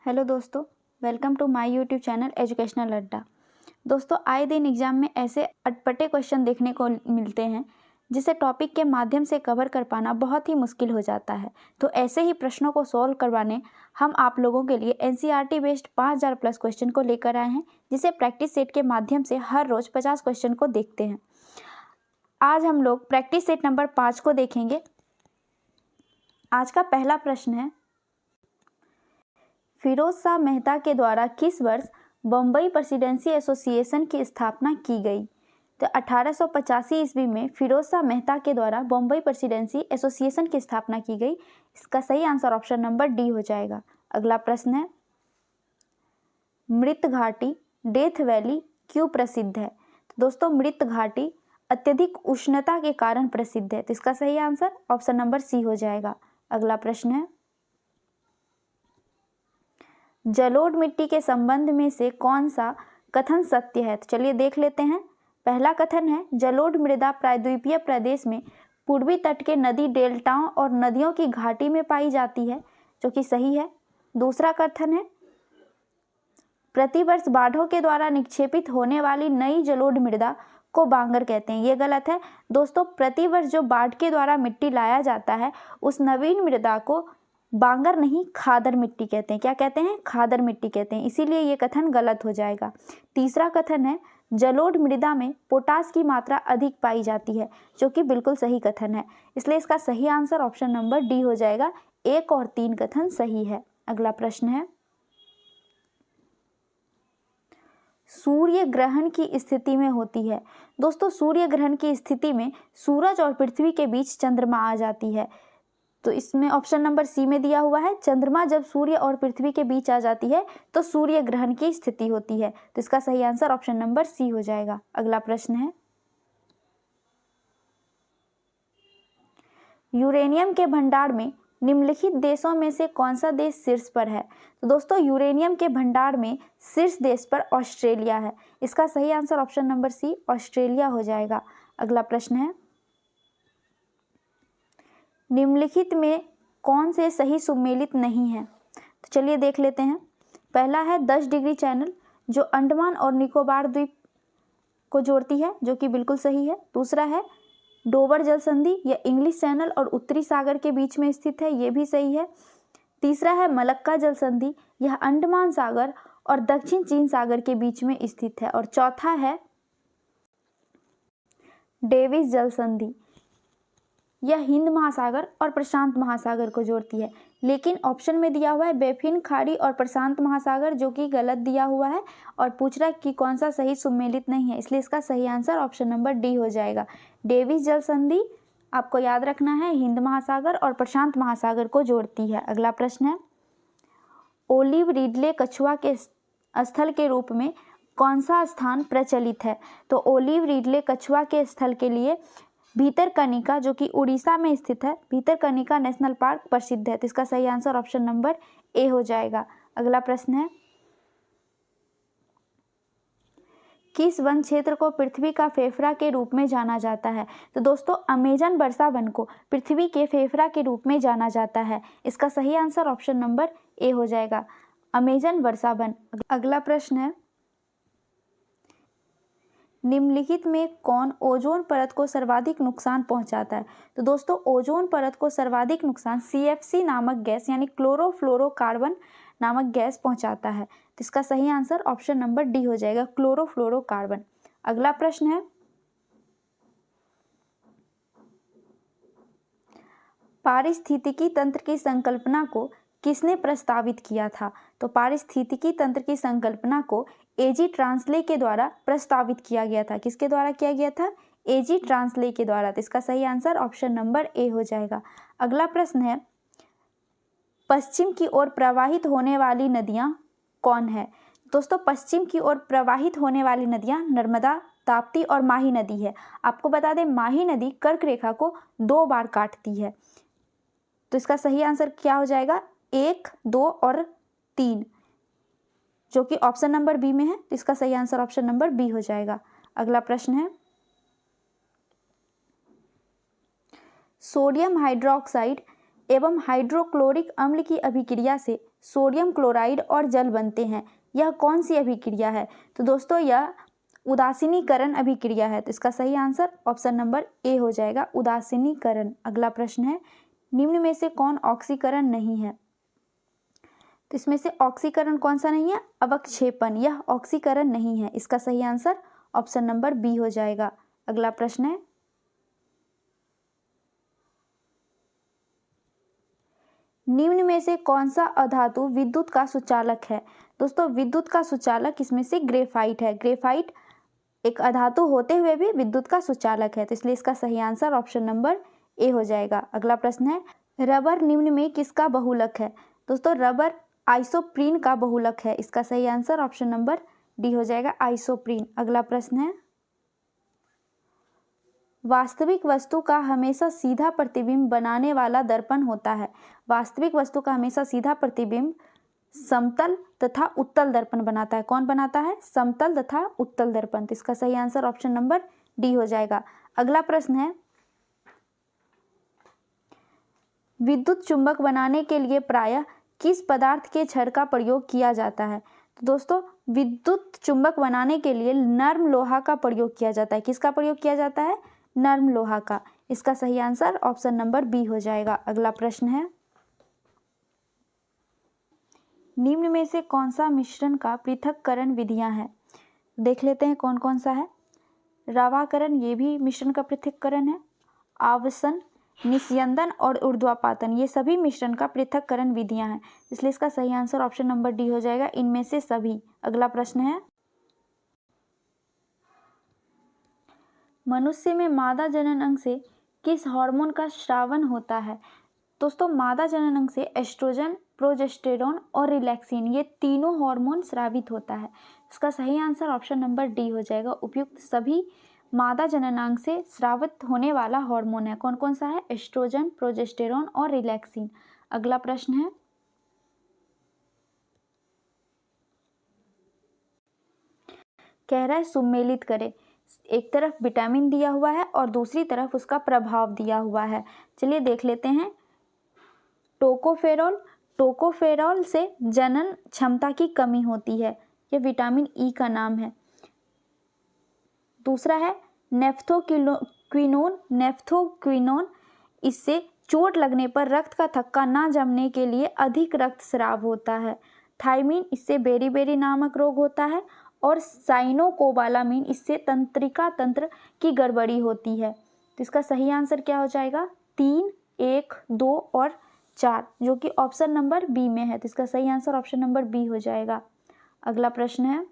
Hello दोस्तों, welcome to my YouTube channel educational Adda. दोस्तों, आए दिन एग्जाम में ऐसे अटपटे क्वेश्चन देखने को मिलते हैं जिसे टॉपिक के माध्यम से कवर कर पाना बहुत ही मुश्किल हो जाता है। तो ऐसे ही प्रश्नों को सॉल्व करवाने हम आप लोगों के लिए एनसीईआरटी बेस्ड 5000 प्लस क्वेश्चन को लेकर आए हैं, जिसे प्रैक्टिस सेट के माध्यम से हर रोज 50 क्वेश्चन को देखते हैं। आज हम लोग प्रैक्टिस सेट नंबर 5 को देखेंगे। आज का पहला प्रश्न है, फिरोज शाह मेहता के द्वारा किस वर्ष बम्बई प्रेसिडेंसी एसोसिएशन की स्थापना की गई? तो 1885 ईस्वी में फिरोज शाह मेहता के द्वारा बम्बई प्रेसिडेंसी एसोसिएशन की स्थापना की गई। इसका सही आंसर ऑप्शन नंबर डी हो जाएगा। अगला प्रश्न है, मृत घाटी डेथ वैली क्यों प्रसिद्ध है? तो दोस्तों, मृत घाटी अत्यधिक उष्णता के कारण प्रसिद्ध है। तो इसका सही आंसर ऑप्शन नंबर सी हो जाएगा। अगला प्रश्न है, जलोढ़ मिट्टी के संबंध में से कौन सा कथन सत्य है? तो चलिए देख लेते हैं। पहला कथन है, जलोढ़ मृदा प्रायद्वीपीय प्रदेश में पूर्वी तट के नदी डेल्टाओं और नदियों की घाटी में पाई जाती है, जो कि सही है। दूसरा कथन है, प्रतिवर्ष बाढ़ों के द्वारा निक्षेपित होने वाली नई जलोढ़ मृदा को बांगर कहते हैं। ये गलत है दोस्तों। प्रतिवर्ष जो बाढ़ के द्वारा मिट्टी लाया जाता है, उस नवीन मृदा को बांगर नहीं खादर मिट्टी कहते हैं। क्या कहते हैं? खादर मिट्टी कहते हैं। इसीलिए ये कथन गलत हो जाएगा। तीसरा कथन है, जलोढ़ मृदा में पोटास की मात्रा अधिक पाई जाती है, जो कि बिल्कुल सही कथन है। इसलिए इसका सही आंसर ऑप्शन नंबर डी हो जाएगा। 1 और 3 कथन सही है। अगला प्रश्न है, सूर्य ग्रहण की स्थिति में होती है। दोस्तों, सूर्य ग्रहण की स्थिति में सूरज और पृथ्वी के बीच चंद्रमा आ जाती है। तो इसमें ऑप्शन नंबर सी में दिया हुआ है, चंद्रमा जब सूर्य और पृथ्वी के बीच आ जाती है तो सूर्य ग्रहण की स्थिति होती है। तो इसका सही आंसर ऑप्शन नंबर सी हो जाएगा। अगला प्रश्न है, यूरेनियम के भंडार में निम्नलिखित देशों में से कौन सा देश शीर्ष पर है? तो दोस्तों, यूरेनियम के भंडार में शीर्ष देश पर ऑस्ट्रेलिया है। इसका सही answer option number C Australia हो जाएगा। अगला प्रश्न है, निम्नलिखित में कौन से सही सुमेलित नहीं है? तो चलिए देख लेते हैं। पहला है 10 डिग्री चैनल, जो अंडमान और निकोबार द्वीप को जोड़ती है, जो कि बिल्कुल सही है। दूसरा है डोबर जल संधि, यह इंग्लिश चैनल और उत्तरी सागर के बीच में स्थित है, ये भी सही है। तीसरा है मलक्का जल संधि, यह अंडमान सागर और दक्षिण चीन सागर के बीच में स्थित है। और चौथा है डेविस जल संधि, यह हिंद महासागर और प्रशांत महासागर को जोड़ती है। लेकिन ऑप्शन में दिया हुआ है बेफिन खाड़ी और प्रशांत महासागर, जो कि गलत दिया हुआ है, और पूछ रहा है कि कौन सा सही सुमेलित नहीं है। इसलिए इसका सही आंसर ऑप्शन नंबर डी हो जाएगा। डेविस जल संधि आपको याद रखना है, हिंद महासागर और प्रशांत महासागर को जोड़ती है। अगला प्रश्न है, ओलिव रिडले कछुआ के स्थल के रूप में कौन सा स्थान प्रचलित है? तो ओलिव रिडले कछुआ के स्थल के लिए भीतरकनिका, जो कि उड़ीसा में स्थित है, भीतरकनिका नेशनल पार्क प्रसिद्ध है। तो इसका सही आंसर ऑप्शन नंबर ए हो जाएगा। अगला प्रश्न है, किस वन क्षेत्र को पृथ्वी का फेफड़ा के रूप में जाना जाता है? तो दोस्तों, अमेजन वर्षा वन को पृथ्वी के फेफड़ा के रूप में जाना जाता है। इसका सही आंसर ऑप्शन नंबर ए हो जाएगा, अमेजन वर्षा वन। अगला प्रश्न है, निम्नलिखित में कौन ओजोन परत को सर्वाधिक नुकसान पहुंचाता है? तो दोस्तों, ओजोन परत को सर्वाधिक नुकसान CFC नामक गैस यानी क्लोरोफ्लोरोकार्बन नामक गैस पहुंचाता है। तो इसका सही आंसर ऑप्शन नंबर डी हो जाएगा, क्लोरोफ्लोरोकार्बन। अगला प्रश्न है, पारिस्थितिकी तंत्र की संकल्पना को किसने प्रस्तावित किया था? तो पारिस्थितिकी तंत्र की संकल्पना को एजी ट्रांसले के द्वारा प्रस्तावित किया गया था। किसके द्वारा किया गया था? एजी ट्रांसले के द्वारा। तो इसका सही आंसर ऑप्शन नंबर ए हो जाएगा। अगला प्रश्न है, पश्चिम की ओर प्रवाहित होने वाली नदियां कौन है? दोस्तों, पश्चिम की ओर प्रवाहित होने वाली नदियां नर्मदा, ताप्ती और माही नदी है। आपको बता दें, माही नदी कर्क रेखा को 2 बार काटती है। तो इसका सही आंसर क्या हो जाएगा? 1, 2 और 3, जो कि ऑप्शन नंबर बी में है। तो इसका सही आंसर ऑप्शन नंबर बी हो जाएगा। अगला प्रश्न है, सोडियम हाइड्रोक्साइड एवं हाइड्रोक्लोरिक अम्ल की अभिक्रिया से सोडियम क्लोराइड और जल बनते हैं। यह कौन सी अभिक्रिया है? तो दोस्तों यह उदासीनीकरण अभिक्रिया है। तो इसका सही आंसर ऑप्शन नंबर ए हो जाएगा, उदासीनीकरण। अगला प्रश्न है, निम्न में से कौन ऑक्सीकरण नहीं है? तो इसमें से ऑक्सीकरण कौन सा नहीं है? अवक्षेपण, यह ऑक्सीकरण नहीं है। इसका सही आंसर ऑप्शन नंबर बी हो जाएगा। अगला प्रश्न है, निम्न में से कौन सा अधातु विद्युत का सुचालक है? दोस्तों विद्युत का सुचालक इसमें से ग्रेफाइट है। ग्रेफाइट एक अधातु होते हुए भी विद्युत का सुचालक है, तो इसलिए इसका सही आंसर ऑप्शन नंबर ए हो जाएगा। अगला प्रश्न है, रबर निम्न में किसका बहुलक है? दोस्तों रबर आइसोप्रीन का बहुलक है। इसका सही आंसर ऑप्शन नंबर डी हो जाएगा, आइसोप्रीन। अगला प्रश्न है, वास्तविक वस्तु का हमेशा सीधा प्रतिबिंब बनाने वाला दर्पण होता है। वास्तविक वस्तु का हमेशा सीधा प्रतिबिंब समतल तथा उत्तल दर्पण बनाता है। कौन बनाता है? समतल तथा उत्तल दर्पण। तो इसका सही आंसर ऑप्शन नंबर डी हो जाएगा। अगला प्रश्न है, विद्युत चुंबक बनाने के लिए प्रायः किस पदार्थ के छड़ का प्रयोग किया जाता है? तो दोस्तों विद्युत चुंबक बनाने के लिए नर्म लोहा का प्रयोग किया जाता है। किसका प्रयोग किया जाता है? नर्म लोहा का। इसका सही आंसर ऑप्शन नंबर बी हो जाएगा। अगला प्रश्न है, निम्न में से कौन सा मिश्रण का पृथक्करण विधियां हैं? देख लेते हैं कौन कौन सा है। रवाकरण, ये भी मिश्रण का पृथक्करण है। आवसन, निस्यंदन और ऊर्ध्वापातन, ये सभी मिश्रण का पृथक्करण विधियां हैं, इसलिए इसका सही आंसर ऑप्शन नंबर डी हो जाएगा, इनमें से सभी। अगला प्रश्न है, मनुष्य में मादा जनन अंग से किस हार्मोन का स्रावन होता है? दोस्तों मादा जनन अंग से एस्ट्रोजन, प्रोजेस्टेरोन और रिलैक्सिन, ये तीनों हार्मोन स्रावित होता है। इसका सही आंसर ऑप्शन नंबर डी हो जाएगा। उपयुक्त सभी मादा जननांग से स्रावित होने वाला हार्मोन है। कौन कौन सा है? एस्ट्रोजन, प्रोजेस्टेरोन और रिलैक्सिन। अगला प्रश्न है, कह रहा है सुमेलित करें। एक तरफ विटामिन दिया हुआ है और दूसरी तरफ उसका प्रभाव दिया हुआ है। चलिए देख लेते हैं। टोकोफेरोल, टोकोफेरोल से जनन क्षमता की कमी होती है, यह विटामिन ई का नाम है। दूसरा है नेफ्थोक्विनोन, नेफ्थोक्विनोन, इससे चोट लगने पर रक्त का थक्का ना जमने के लिए अधिक रक्तस्राव होता है। थायमीन, इससे बेरी नामक रोग होता है। और साइनोकोबालामीन, इससे तंत्रिका तंत्र की गड़बड़ी होती है। तो इसका सही आंसर क्या हो जाएगा? 3, 1, 2 और 4, जो कि ऑप्शन नंबर बी में है। तो इसका सही आंसर ऑप्शन नंबर बी हो जाएगा। अगला प्रश्न है,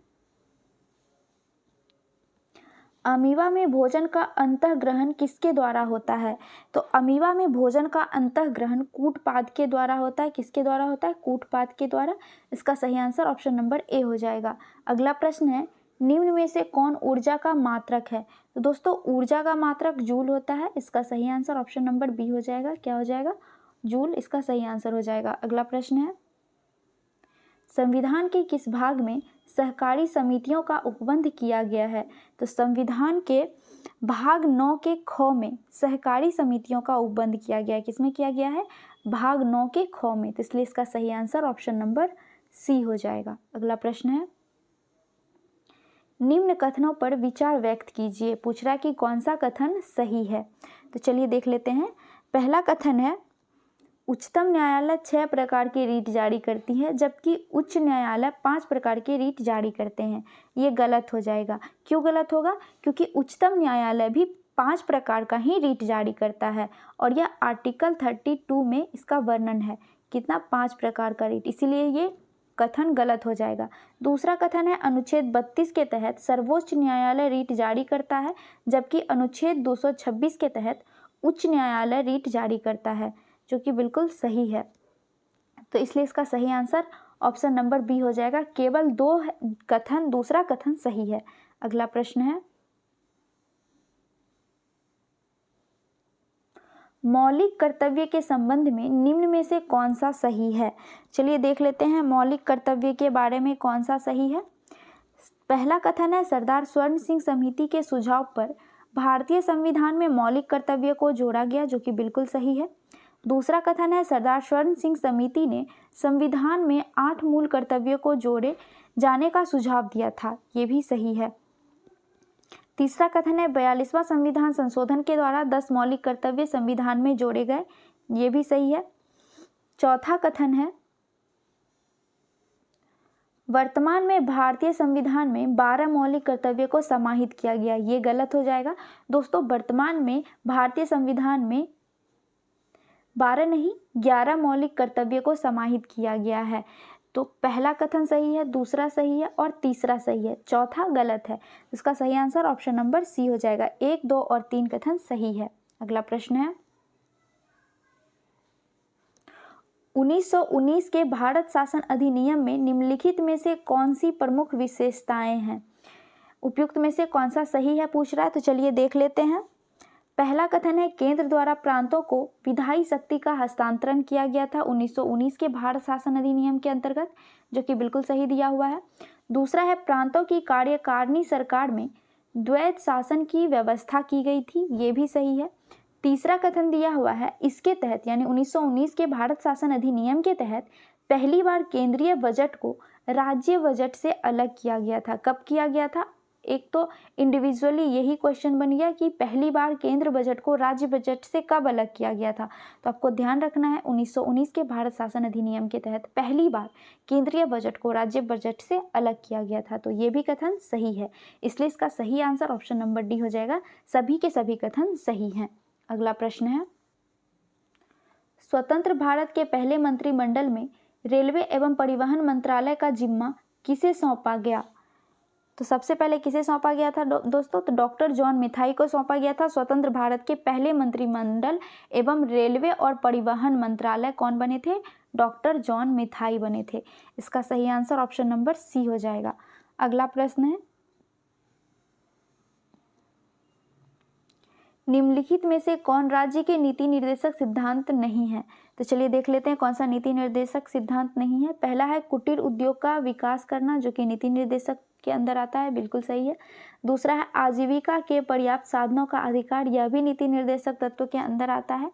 अमीबा में भोजन का अंतःग्रहण किसके द्वारा होता है? तो अमीबा में भोजन का अंतःग्रहण कूटपाद के द्वारा होता है। किसके द्वारा होता है? कूटपाद के द्वारा। इसका सही आंसर ऑप्शन नंबर ए हो जाएगा। अगला प्रश्न है, निम्न में से कौन ऊर्जा का मात्रक है? तो दोस्तों ऊर्जा का मात्रक जूल होता है। इसका सही आंसर ऑप्शन नंबर बी हो जाएगा। क्या हो जाएगा? जूल। इसका सही आंसर हो जाएगा। अगला प्रश्न है, संविधान के किस भाग में सहकारी समितियों का उपबंध किया गया है? तो संविधान के भाग 9 के ख में सहकारी समितियों का उपबंध किया गया है। किसमें किया गया है? भाग 9 के ख में। तो इसलिए इसका सही आंसर ऑप्शन नंबर सी हो जाएगा। अगला प्रश्न है, निम्न कथनों पर विचार व्यक्त कीजिए। पूछ रहा है कि कौन सा कथन सही है। तो चलिए देख लेते हैं। पहला कथन है, उच्चतम न्यायालय 6 प्रकार की रीट जारी करती है, जबकि उच्च न्यायालय 5 प्रकार की रीट जारी करते हैं। ये गलत हो जाएगा। क्यों गलत होगा? क्योंकि उच्चतम न्यायालय भी 5 प्रकार का ही रीट जारी करता है और यह आर्टिकल 32 में इसका वर्णन है। कितना? 5 प्रकार का रीट, इसीलिए ये कथन गलत हो जाएगा। दूसरा कथन है, अनुच्छेद 32 के तहत सर्वोच्च न्यायालय रीट जारी करता है, जबकि अनुच्छेद 226 के तहत उच्च न्यायालय रीट जारी करता है, जो कि बिल्कुल सही है। तो इसलिए इसका सही आंसर ऑप्शन नंबर बी हो जाएगा। केवल 2 कथन, दूसरा कथन सही है। अगला प्रश्न है, मौलिक कर्तव्य के संबंध में निम्न में से कौन सा सही है? चलिए देख लेते हैं मौलिक कर्तव्य के बारे में कौन सा सही है। पहला कथन है, सरदार स्वर्ण सिंह समिति के सुझाव पर भारतीय संविधान में मौलिक कर्तव्य को जोड़ा गया, जो कि बिल्कुल सही है। दूसरा कथन है सरदार स्वर्ण सिंह समिति ने संविधान में 8 मूल कर्तव्यों को जोड़े जाने का सुझाव दिया था, ये भी सही है। तीसरा कथन है 42वां संविधान संशोधन के द्वारा 10 मौलिक कर्तव्य संविधान में जोड़े गए, ये भी सही है। चौथा कथन है वर्तमान में भारतीय संविधान में 12 मौलिक कर्तव्यों को समाहित किया गया, ये गलत हो जाएगा। दोस्तों वर्तमान में भारतीय संविधान में 12 नहीं 11 मौलिक कर्तव्यों को समाहित किया गया है। तो पहला कथन सही है, दूसरा सही है और तीसरा सही है, चौथा गलत है। इसका सही आंसर ऑप्शन नंबर सी हो जाएगा। 1, 2 और 3 कथन सही है। अगला प्रश्न है 1919 के भारत शासन अधिनियम में निम्नलिखित में से कौन सी प्रमुख विशेषताएं हैं? उपयुक्त में से कौन सा सही है पूछ रहा है, तो चलिए देख लेते हैं। पहला कथन है केंद्र द्वारा प्रांतों को विधायी शक्ति का हस्तांतरण किया गया था 1919 के भारत शासन अधिनियम के अंतर्गत, जो कि बिल्कुल सही दिया हुआ है। दूसरा है प्रांतों की कार्यकारिणी सरकार में द्वैत शासन की व्यवस्था की गई थी, ये भी सही है। तीसरा कथन दिया हुआ है इसके तहत यानी 1919 के भारत शासन अधिनियम के तहत पहली बार केंद्रीय बजट को राज्य बजट से अलग किया गया था। कब किया गया था? एक तो इंडिविजुअली यही क्वेश्चन बन गया कि पहली बार केंद्र बजट को राज्य बजट से कब अलग किया गया था। तो आपको ध्यान रखना है 1919 के भारत शासन अधिनियम के तहत पहली बार केंद्रीय बजट को राज्य बजट से अलग किया गया था। तो ये भी कथन सही है, इसलिए इसका सही आंसर ऑप्शन नंबर डी हो जाएगा। सभी के सभी कथन सही हैं। अगला प्रश्न है स्वतंत्र भारत के पहले मंत्रिमंडल में रेलवे एवं परिवहन मंत्रालय का जिम्मा किसे सौंपा गया? तो सबसे पहले किसे सौंपा गया था दोस्तों? तो डॉक्टर जॉन मिथाई को सौंपा गया था। स्वतंत्र भारत के पहले मंत्रिमंडल एवं रेलवे और परिवहन मंत्रालय कौन बने थे? डॉक्टर जॉन मिथाई बने थे। इसका सही आंसर ऑप्शन नंबर सी हो जाएगा। अगला प्रश्न है निम्नलिखित में से कौन राज्य के नीति निर्देशक सिद्धांत नहीं है? तो चलिए देख लेते हैं कौन सा नीति निर्देशक सिद्धांत नहीं है। पहला है कुटीर उद्योग का विकास करना, जो कि नीति निर्देशक के अंदर आता है, बिल्कुल सही है। दूसरा है आजीविका के पर्याप्त साधनों का अधिकार, यह भी नीति निर्देशक तत्व के अंदर आता है।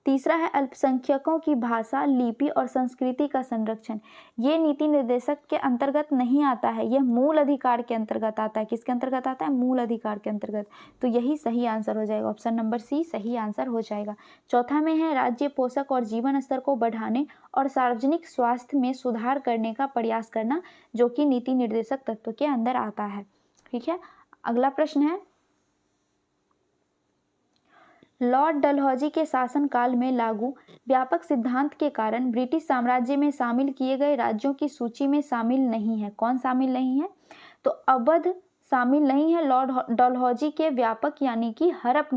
तीसरा है अल्पसंख्यकों की भाषा, लिपि और संस्कृति का संरक्षण, ये नीति निर्देशक के अंतर्गत नहीं आता है, यह मूल अधिकार के अंतर्गत आता है। किसके अंतर्गत आता है? मूल अधिकार के अंतर्गत। तो यही सही आंसर हो जाएगा, ऑप्शन नंबर सी सही आंसर हो जाएगा। चौथा में है राज्य पोषक और जीवन स्तर को बढ़ाने और सार्वजनिक स्वास्थ्य में सुधार करने का प्रयास करना, जो कि नीति निर्देशक तत्व के अंदर आता है। ठीक है। अगला प्रश्न है लॉर्ड डलहौजी के शासनकाल में लागू व्यापक सिद्धांत के कारण ब्रिटिश साम्राज्य में शामिल किए गए राज्यों की सूची में शामिल नहीं है। कौन शामिल नहीं है? तो अवध शामिल नहीं है लॉर्ड डलहौजी के व्यापक यानी कि हड़प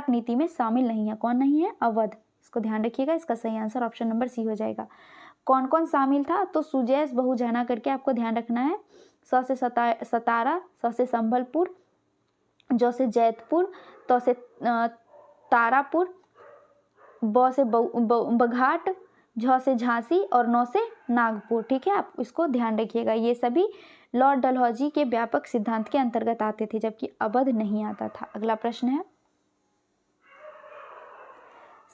नीति में शामिल नहीं है। कौन नहीं है? अवध। इसको ध्यान रखिएगा, इसका सही आंसर ऑप्शन नंबर सी हो जाएगा। कौन कौन शामिल था? तो सुजैस बहुजना करके आपको ध्यान रखना है। स से सतारा, स से संबलपुर, ज से जैतपुर, त से तारापुर, ब से बघाट, झ से झांसी और नौ से नागपुर। ठीक है, आप इसको ध्यान रखिएगा। ये सभी लॉर्ड डलहौजी के व्यापक सिद्धांत के अंतर्गत आते थे, जबकि अवध नहीं आता था। अगला प्रश्न है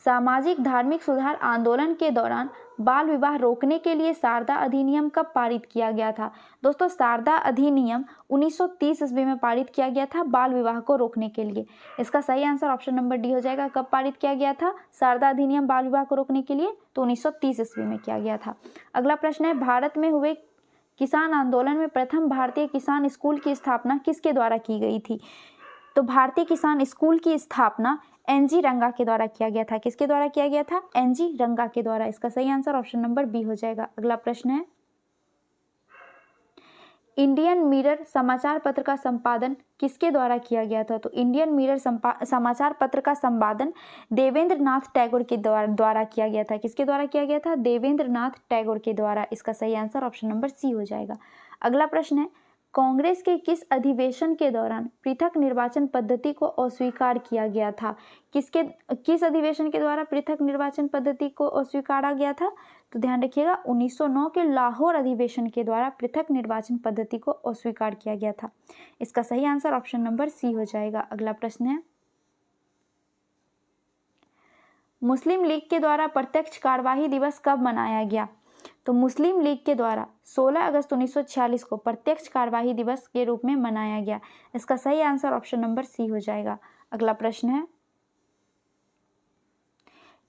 सामाजिक धार्मिक सुधार आंदोलन के दौरान बाल विवाह रोकने के लिए शारदा अधिनियम कब पारित किया गया था? दोस्तों शारदा अधिनियम 1930 ईस्वी में पारित किया गया था बाल विवाह को रोकने के लिए। इसका सही आंसर ऑप्शन नंबर डी हो जाएगा। कब पारित किया गया था शारदा अधिनियम बाल विवाह को रोकने के लिए? तो 1930 ईस्वी में किया गया था। अगला प्रश्न है भारत में हुए किसान आंदोलन में प्रथम भारतीय किसान स्कूल की स्थापना किसके द्वारा की गई थी? तो भारतीय किसान स्कूल की स्थापना एनजी रंगा के द्वारा किया गया था। किसके द्वारा किया गया था? एनजी रंगा के द्वारा। इसका सही आंसर ऑप्शन नंबर बी हो जाएगा। अगला प्रश्न है इंडियन मिरर समाचार पत्र का संपादन किसके द्वारा किया गया था? तो इंडियन मिरर समाचार पत्र का संपादन देवेंद्र नाथ टैगोर के द्वारा किया गया था। किसके द्वारा किया गया था? देवेंद्र नाथ टैगोर के द्वारा। इसका सही आंसर ऑप्शन नंबर सी हो जाएगा। अगला प्रश्न है कांग्रेस के किस अधिवेशन के दौरान पृथक निर्वाचन पद्धति को अस्वीकार किया गया था? किस अधिवेशन के द्वारा पृथक निर्वाचन पद्धति को अस्वीकारा गया था? तो ध्यान रखिएगा 1909 के लाहौर अधिवेशन के द्वारा पृथक निर्वाचन पद्धति को अस्वीकार किया गया था। इसका सही आंसर ऑप्शन नंबर सी हो जाएगा। अगला प्रश्न है मुस्लिम लीग के द्वारा प्रत्यक्ष कार्यवाही दिवस कब मनाया गया? तो मुस्लिम लीग के द्वारा 16 अगस्त 1946 को प्रत्यक्ष कार्यवाही दिवस के रूप में मनाया गया। इसका सही आंसर ऑप्शन नंबर सी हो जाएगा। अगला प्रश्न है,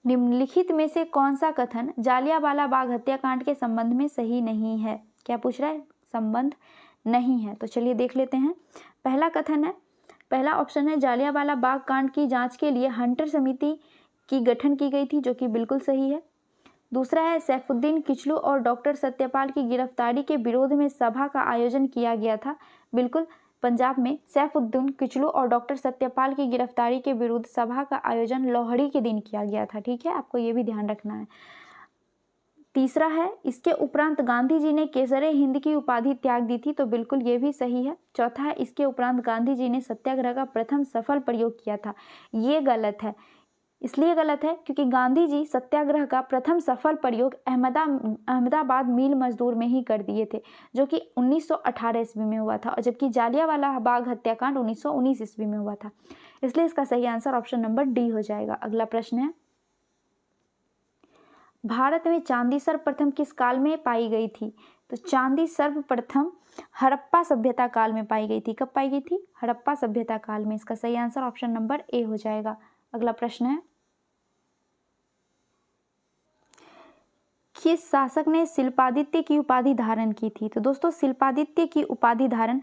निम्नलिखित में से कौन सा कथन जालियांवाला बाग हत्याकांड के संबंध में सही नहीं है? क्या पूछ रहा है? संबंध नहीं है। तो चलिए देख लेते हैं। पहला कथन है, पहला ऑप्शन है जालियांवाला बाग कांड की जांच के लिए हंटर समिति की गठन की गई थी, जो कि बिल्कुल सही है। दूसरा है सैफुद्दीन किचलू और डॉक्टर सत्यपाल की गिरफ्तारी के विरोध में सभा का आयोजन किया गया था। बिल्कुल, पंजाब में सैफुद्दीन किचलू और डॉक्टर सत्यपाल की गिरफ्तारी के विरुद्ध सभा का आयोजन लोहड़ी के दिन किया गया था। ठीक है, आपको ये भी ध्यान रखना है। तीसरा है इसके उपरांत गांधी जी ने केसरे हिंद की उपाधि त्याग दी थी, तो बिल्कुल ये भी सही है। चौथा है इसके उपरांत गांधी जी ने सत्याग्रह का प्रथम सफल प्रयोग किया था। ये गलत है। इसलिए गलत है क्योंकि गांधी जी सत्याग्रह का प्रथम सफल प्रयोग अहमदाबाद मिल मजदूर में ही कर दिए थे, जो कि 1918 ईस्वी में हुआ था, और जबकि जालियांवाला बाग हत्याकांड 1919 ईस्वी में हुआ था। इसलिए इसका सही आंसर ऑप्शन नंबर डी हो जाएगा। अगला प्रश्न है, भारत में चांदी सर्वप्रथम किस काल में पाई गई थी? तो चांदी सर्वप्रथम हड़प्पा सभ्यता काल में पाई गई थी। कब पाई गई थी? हड़प्पा सभ्यता काल में। इसका सही आंसर ऑप्शन नंबर ए हो जाएगा। अगला प्रश्न है, किस शासक ने शिल्पादित्य की उपाधि धारण की थी? तो दोस्तों शिल्पादित्य की उपाधि धारण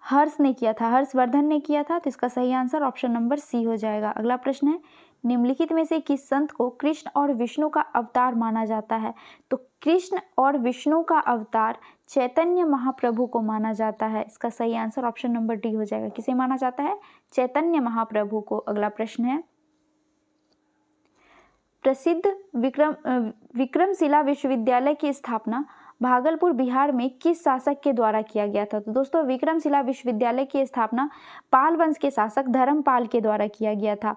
हर्ष ने किया था, हर्षवर्धन ने किया था। तो इसका सही आंसर ऑप्शन नंबर सी हो जाएगा। अगला प्रश्न है, निम्नलिखित में से किस संत को कृष्ण और विष्णु का अवतार माना जाता है? तो कृष्ण और विष्णु का अवतार चैतन्य महाप्रभु को माना जाता है। इसका सही आंसर ऑप्शन नंबर डी हो जाएगा। किसे माना जाता है? चैतन्य महाप्रभु को। अगला प्रश्न है, प्रसिद्ध विक्रमशिला विश्वविद्यालय की स्थापना भागलपुर बिहार में किस शासक के द्वारा किया गया था? तो दोस्तों विक्रमशिला विश्वविद्यालय की स्थापना पाल वंश के शासक धर्मपाल के द्वारा किया गया था।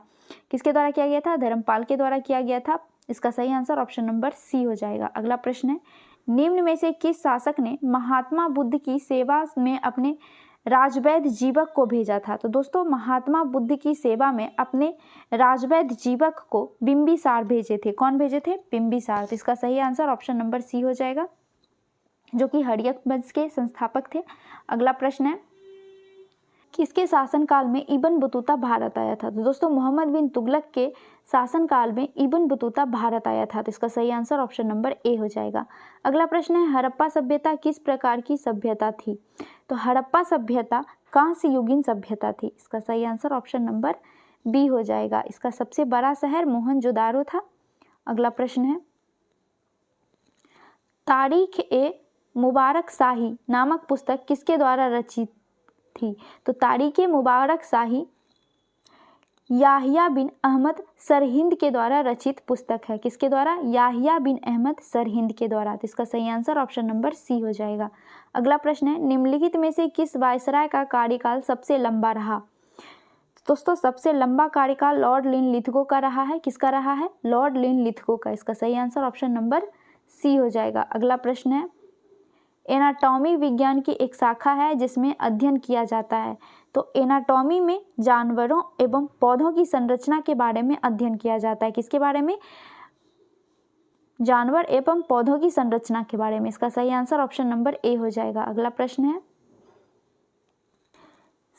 किसके द्वारा किया गया था? धर्मपाल के द्वारा किया गया था। इसका सही आंसर ऑप्शन नंबर सी हो जाएगा। अगला प्रश्न है, निम्न में से किस शासक ने महात्मा बुद्ध की सेवा में अपने राजवैद्य जीवक को भेजा था? तो दोस्तों महात्मा बुद्ध की सेवा में अपने राजवैद्य जीवक को बिंबिसार भेजे थे। कौन भेजे थे? बिंबिसार। तो इसका सही आंसर ऑप्शन नंबर सी हो जाएगा, जो कि हड़यक वंश के संस्थापक थे। अगला प्रश्न है, किसके शासनकाल में इब्न बतूता भारत आया था? तो दोस्तों मोहम्मद बिन तुगलक के शासनकाल में इब्न बतूता भारत आया था। तो इसका सही आंसर ऑप्शन नंबर ए हो जाएगा। अगला प्रश्न है, हड़प्पा सभ्यता किस प्रकार की सभ्यता थी? तो हड़प्पा सभ्यता कांस्य युगीन सभ्यता थी। इसका सही आंसर ऑप्शन नंबर बी हो जाएगा। इसका सबसे बड़ा शहर मोहनजोदारो था। अगला प्रश्न है, तारीख ए मुबारक शाही नामक पुस्तक किसके द्वारा रचित थी? तो तारीख ए मुबारक शाही याहिया बिन अहमद सरहिंद के द्वारा रचित पुस्तक है। किसके द्वारा? याहिया बिन अहमद सरहिंद के द्वारा। तो इसका सही आंसर ऑप्शन नंबर सी हो जाएगा। अगला प्रश्न है, निम्नलिखित में से किस वायसराय का कार्यकाल सबसे लंबा रहा? दोस्तों सबसे लंबा कार्यकाल लॉर्ड लिनलिथगो का रहा है। किसका रहा है? लॉर्ड लिनलिथगो का। इसका सही आंसर ऑप्शन नंबर सी हो जाएगा। अगला प्रश्न है, एनाटॉमी विज्ञान की एक शाखा है जिसमें अध्ययन किया जाता है। तो एनाटॉमी में जानवरों एवं पौधों की संरचना के बारे में अध्ययन किया जाता है। किसके बारे में? जानवर एवं पौधों की संरचना के बारे में। इसका सही आंसर ऑप्शन नंबर ए हो जाएगा। अगला प्रश्न है,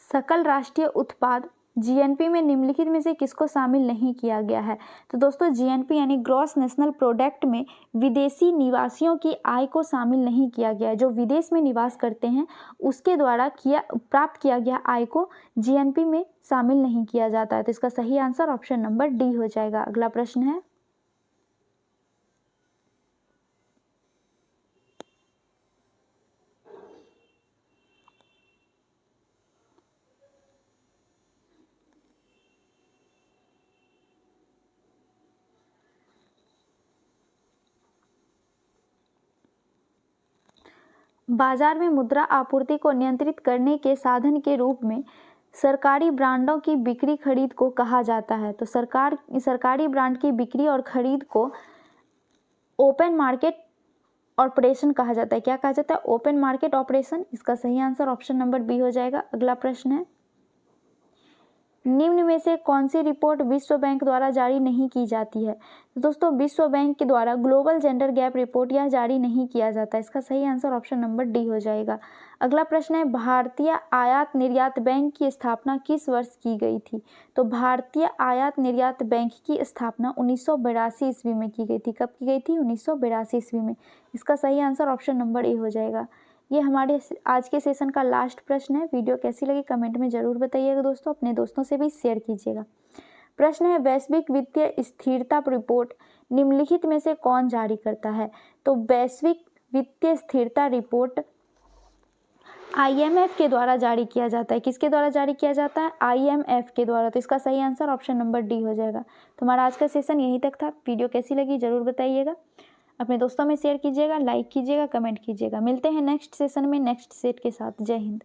सकल राष्ट्रीय उत्पाद जीएनपी में निम्नलिखित में से किसको शामिल नहीं किया गया है? तो दोस्तों जीएनपी यानी ग्रॉस नेशनल प्रोडक्ट में विदेशी निवासियों की आय को शामिल नहीं किया गया है। जो विदेश में निवास करते हैं उसके द्वारा प्राप्त किया गया आय को जीएनपी में शामिल नहीं किया जाता है। तो इसका सही आंसर ऑप्शन नंबर डी हो जाएगा। अगला प्रश्न है, बाजार में मुद्रा आपूर्ति को नियंत्रित करने के साधन के रूप में सरकारी ब्रांडों की बिक्री खरीद को कहा जाता है। तो सरकारी ब्रांड की बिक्री और खरीद को ओपन मार्केट ऑपरेशन कहा जाता है। क्या कहा जाता है? Open market operation. इसका सही आंसर ऑप्शन नंबर बी हो जाएगा। अगला प्रश्न है, निम्न में से कौन सी रिपोर्ट विश्व बैंक द्वारा जारी नहीं की जाती है? तो दोस्तों विश्व बैंक के द्वारा ग्लोबल जेंडर गैप रिपोर्ट यह जारी नहीं किया जाता। इसका सही आंसर ऑप्शन नंबर डी हो जाएगा। अगला प्रश्न है, भारतीय आयात निर्यात बैंक की स्थापना किस वर्ष की गई थी? तो भारतीय आयात निर्यात बैंक की स्थापना 1982 ईस्वी में की गई थी। कब की गई थी? 1982 ईस्वी में। इसका सही आंसर ऑप्शन नंबर ए हो जाएगा। ये हमारे आज के सेशन का लास्ट प्रश्न है। वीडियो कैसी लगी कमेंट में ज़रूर बताइएगा दोस्तों, अपने दोस्तों से भी शेयर कीजिएगा। प्रश्न है, वैश्विक वित्तीय स्थिरता रिपोर्ट निम्नलिखित में से कौन जारी करता है? तो वैश्विक वित्तीय स्थिरता रिपोर्ट IMF के द्वारा जारी किया जाता है। किसके द्वारा जारी किया जाता है? IMF के द्वारा। तो इसका सही आंसर ऑप्शन नंबर डी हो जाएगा। तो हमारा आज का सेशन यहीं तक था। वीडियो कैसी लगी ज़रूर बताइएगा, अपने दोस्तों में शेयर कीजिएगा, लाइक कीजिएगा, कमेंट कीजिएगा। मिलते हैं नेक्स्ट सेशन में नेक्स्ट सेट के साथ। जय हिंद।